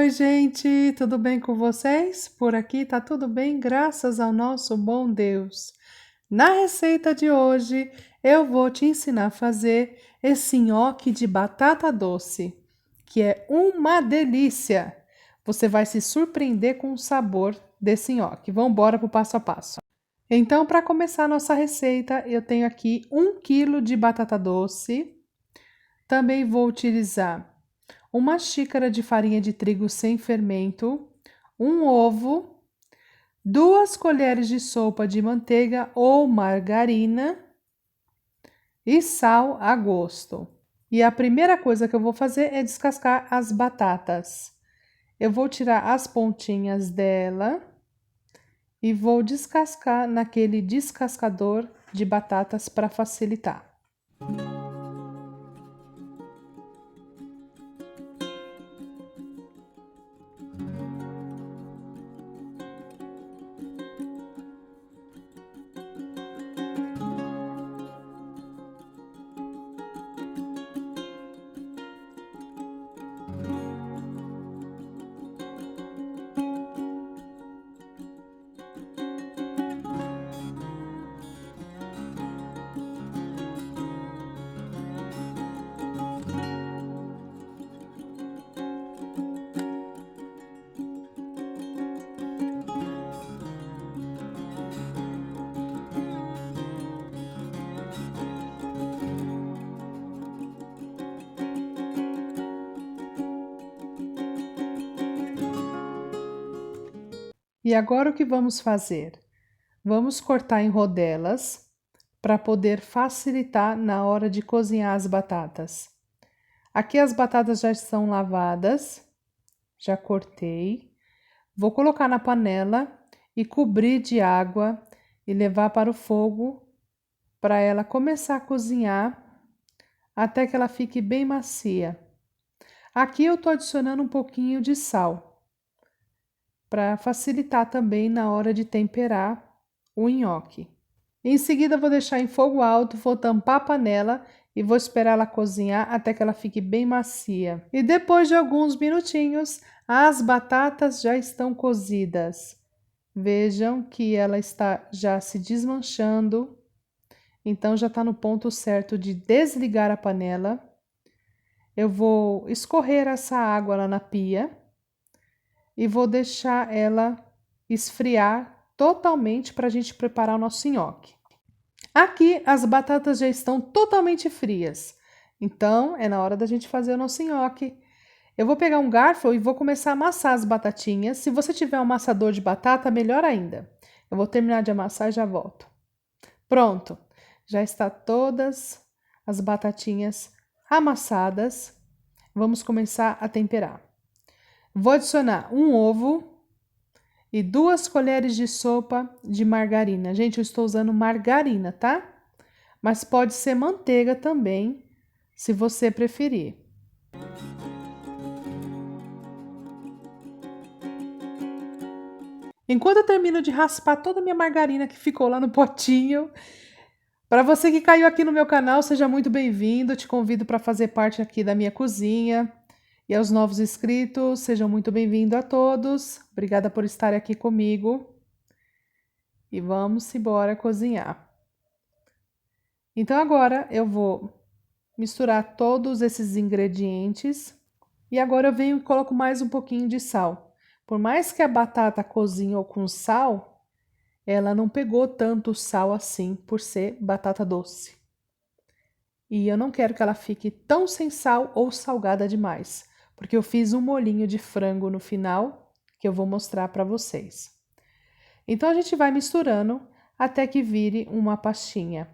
Oi, gente, tudo bem com vocês? Por aqui tá tudo bem, graças ao nosso bom Deus. Na receita de hoje, eu vou te ensinar a fazer esse nhoque de batata doce, que é uma delícia. Você vai se surpreender com o sabor desse nhoque. Vamos embora para o passo a passo. Então, para começar a nossa receita, eu tenho aqui 1 quilo de batata doce. Também vou utilizar 1 xícara de farinha de trigo sem fermento, 1 ovo, 2 colheres de sopa de manteiga ou margarina e sal a gosto. E a primeira coisa que eu vou fazer é descascar as batatas. Eu vou tirar as pontinhas dela e vou descascar naquele descascador de batatas para facilitar. E agora o que vamos fazer? Vamos cortar em rodelas para poder facilitar na hora de cozinhar as batatas. Aqui as batatas já estão lavadas, já cortei. Vou colocar na panela e cobrir de água e levar para o fogo para ela começar a cozinhar até que ela fique bem macia. Aqui eu estou adicionando um pouquinho de sal para facilitar também na hora de temperar o nhoque. Em seguida, vou deixar em fogo alto, vou tampar a panela e vou esperar ela cozinhar até que ela fique bem macia. E depois de alguns minutinhos, as batatas já estão cozidas. Vejam que ela está já se desmanchando, então já está no ponto certo de desligar a panela. Eu vou escorrer essa água lá na pia e vou deixar ela esfriar totalmente para a gente preparar o nosso nhoque. Aqui as batatas já estão totalmente frias, então é na hora da gente fazer o nosso nhoque. Eu vou pegar um garfo e vou começar a amassar as batatinhas. Se você tiver um amassador de batata, melhor ainda. Eu vou terminar de amassar e já volto. Pronto, já está todas as batatinhas amassadas. Vamos começar a temperar. Vou adicionar um ovo e 2 colheres de sopa de margarina. Gente, eu estou usando margarina, tá? Mas pode ser manteiga também, se você preferir. Enquanto eu termino de raspar toda a minha margarina que ficou lá no potinho, para você que caiu aqui no meu canal, seja muito bem-vindo. Te convido para fazer parte aqui da minha cozinha. E aos novos inscritos, sejam muito bem-vindos a todos. Obrigada por estar aqui comigo. E vamos embora cozinhar. Então agora eu vou misturar todos esses ingredientes. E agora eu venho e coloco mais um pouquinho de sal. Por mais que a batata cozinhou com sal, ela não pegou tanto sal assim por ser batata doce. E eu não quero que ela fique tão sem sal ou salgada demais, porque eu fiz um molhinho de frango no final que eu vou mostrar para vocês. Então a gente vai misturando até que vire uma pastinha.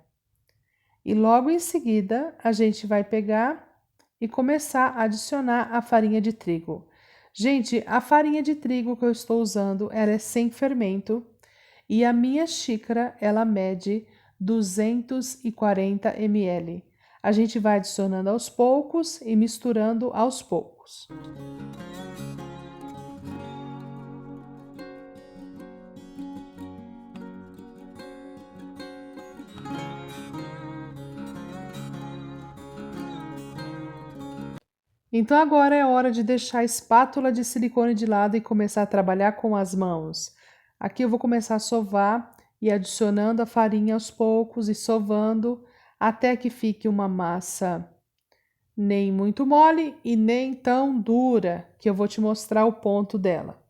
E logo em seguida a gente vai pegar e começar a adicionar a farinha de trigo. Gente, a farinha de trigo que eu estou usando, ela é sem fermento e a minha xícara, ela mede 240 ml. A gente vai adicionando aos poucos e misturando aos poucos. Então agora é hora de deixar a espátula de silicone de lado e começar a trabalhar com as mãos. Aqui eu vou começar a sovar e adicionando a farinha aos poucos e sovando até que fique uma massa nem muito mole e nem tão dura, que eu vou te mostrar o ponto dela.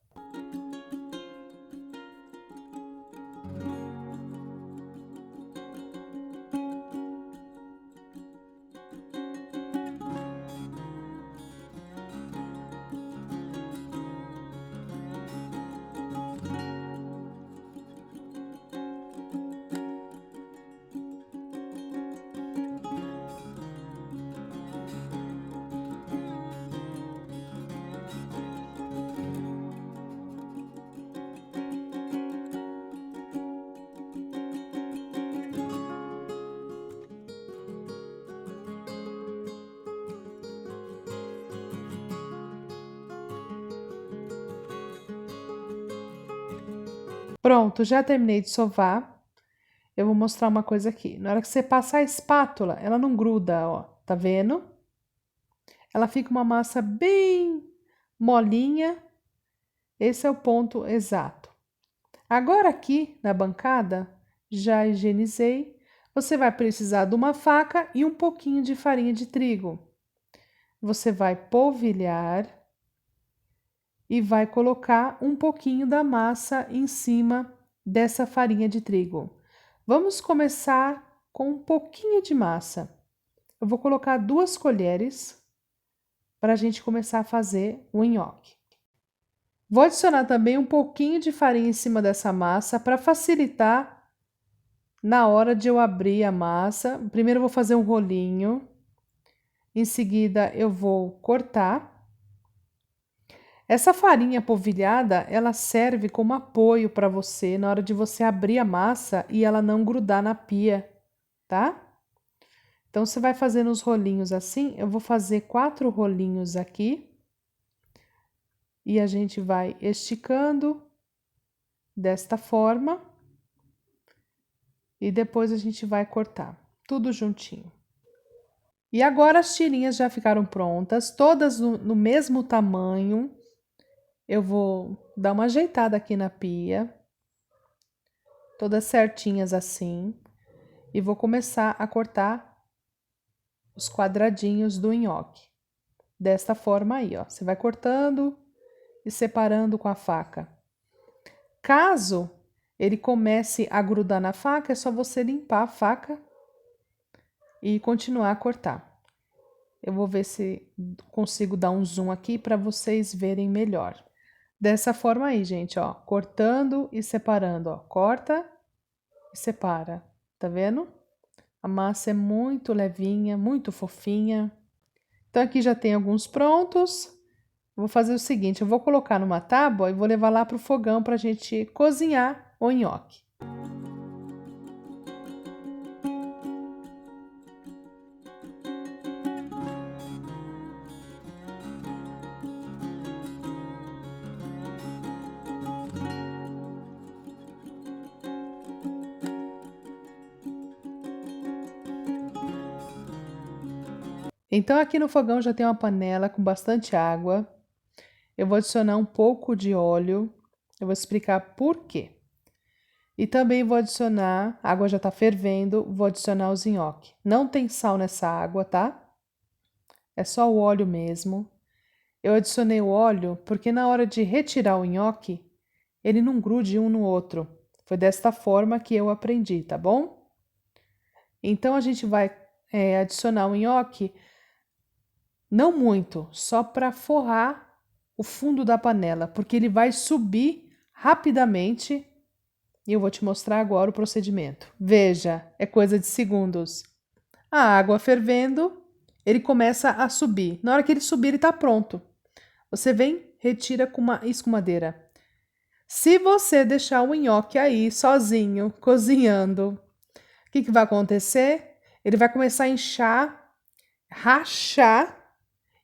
Pronto, já terminei de sovar. Eu vou mostrar uma coisa aqui. Na hora que você passar a espátula, ela não gruda, ó. Tá vendo? Ela fica uma massa bem molinha. Esse é o ponto exato. Agora aqui na bancada, já higienizei. Você vai precisar de uma faca e um pouquinho de farinha de trigo. Você vai polvilhar e vai colocar um pouquinho da massa em cima dessa farinha de trigo. Vamos começar com um pouquinho de massa. Eu vou colocar 2 colheres para a gente começar a fazer o nhoque. Vou adicionar também um pouquinho de farinha em cima dessa massa para facilitar na hora de eu abrir a massa. Primeiro eu vou fazer um rolinho, em seguida eu vou cortar. Essa farinha polvilhada, ela serve como apoio para você na hora de você abrir a massa e ela não grudar na pia, tá? Então, você vai fazendo os rolinhos assim, eu vou fazer 4 rolinhos aqui. E a gente vai esticando desta forma. E depois a gente vai cortar tudo juntinho. E agora as tirinhas já ficaram prontas, todas no mesmo tamanho. Eu vou dar uma ajeitada aqui na pia, todas certinhas assim, e vou começar a cortar os quadradinhos do nhoque. Desta forma aí, ó. Você vai cortando e separando com a faca. Caso ele comece a grudar na faca, é só você limpar a faca e continuar a cortar. Eu vou ver se consigo dar um zoom aqui para vocês verem melhor. Dessa forma aí, gente, ó, cortando e separando, ó, corta e separa, tá vendo? A massa é muito levinha, muito fofinha. Então, aqui já tem alguns prontos. Vou fazer o seguinte, eu vou colocar numa tábua e vou levar lá para o fogão para a gente cozinhar o nhoque. Então, aqui no fogão já tem uma panela com bastante água. Eu vou adicionar um pouco de óleo. Eu vou explicar por quê. E também vou adicionar, a água já tá fervendo, vou adicionar os nhoque. Não tem sal nessa água, tá? É só o óleo mesmo. Eu adicionei o óleo porque na hora de retirar o nhoque, ele não grude um no outro. Foi desta forma que eu aprendi, tá bom? Então, a gente vai adicionar o nhoque, não muito, só para forrar o fundo da panela, porque ele vai subir rapidamente e eu vou te mostrar agora o procedimento. Veja, é coisa de segundos. A água fervendo, ele começa a subir. Na hora que ele subir, ele está pronto. Você vem, retira com uma escumadeira. Se você deixar o nhoque aí sozinho, cozinhando, o que vai acontecer? Ele vai começar a inchar, rachar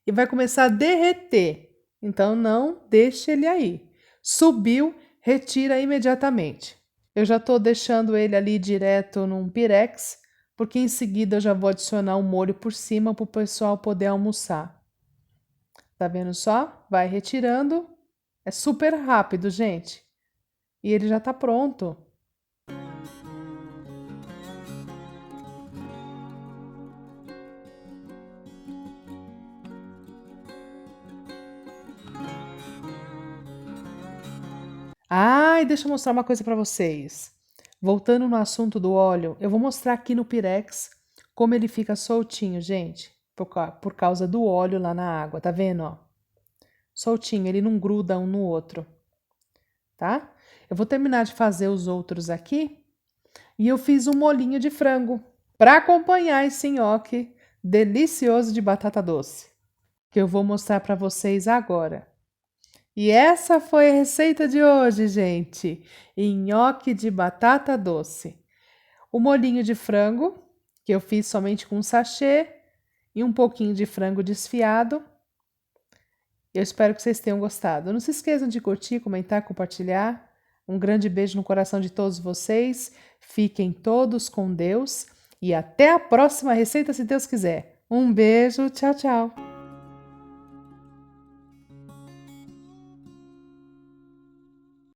e vai começar a derreter. Então, não deixe ele aí. Subiu, retira imediatamente. Eu já estou deixando ele ali direto num pirex, porque em seguida eu já vou adicionar um molho por cima para o pessoal poder almoçar. Tá vendo só? Vai retirando. É super rápido, gente. E ele já tá pronto. Ai, deixa eu mostrar uma coisa para vocês. Voltando no assunto do óleo, eu vou mostrar aqui no Pirex como ele fica soltinho, gente, por causa do óleo lá na água, tá vendo, ó? Soltinho, ele não gruda um no outro, tá? Eu vou terminar de fazer os outros aqui e eu fiz um molinho de frango para acompanhar esse nhoque delicioso de batata doce, que eu vou mostrar para vocês agora. E essa foi a receita de hoje, gente. Nhoque de batata doce. O molhinho de frango, que eu fiz somente com um sachê, e um pouquinho de frango desfiado. Eu espero que vocês tenham gostado. Não se esqueçam de curtir, comentar, compartilhar. Um grande beijo no coração de todos vocês. Fiquem todos com Deus e até a próxima receita, se Deus quiser. Um beijo, tchau, tchau.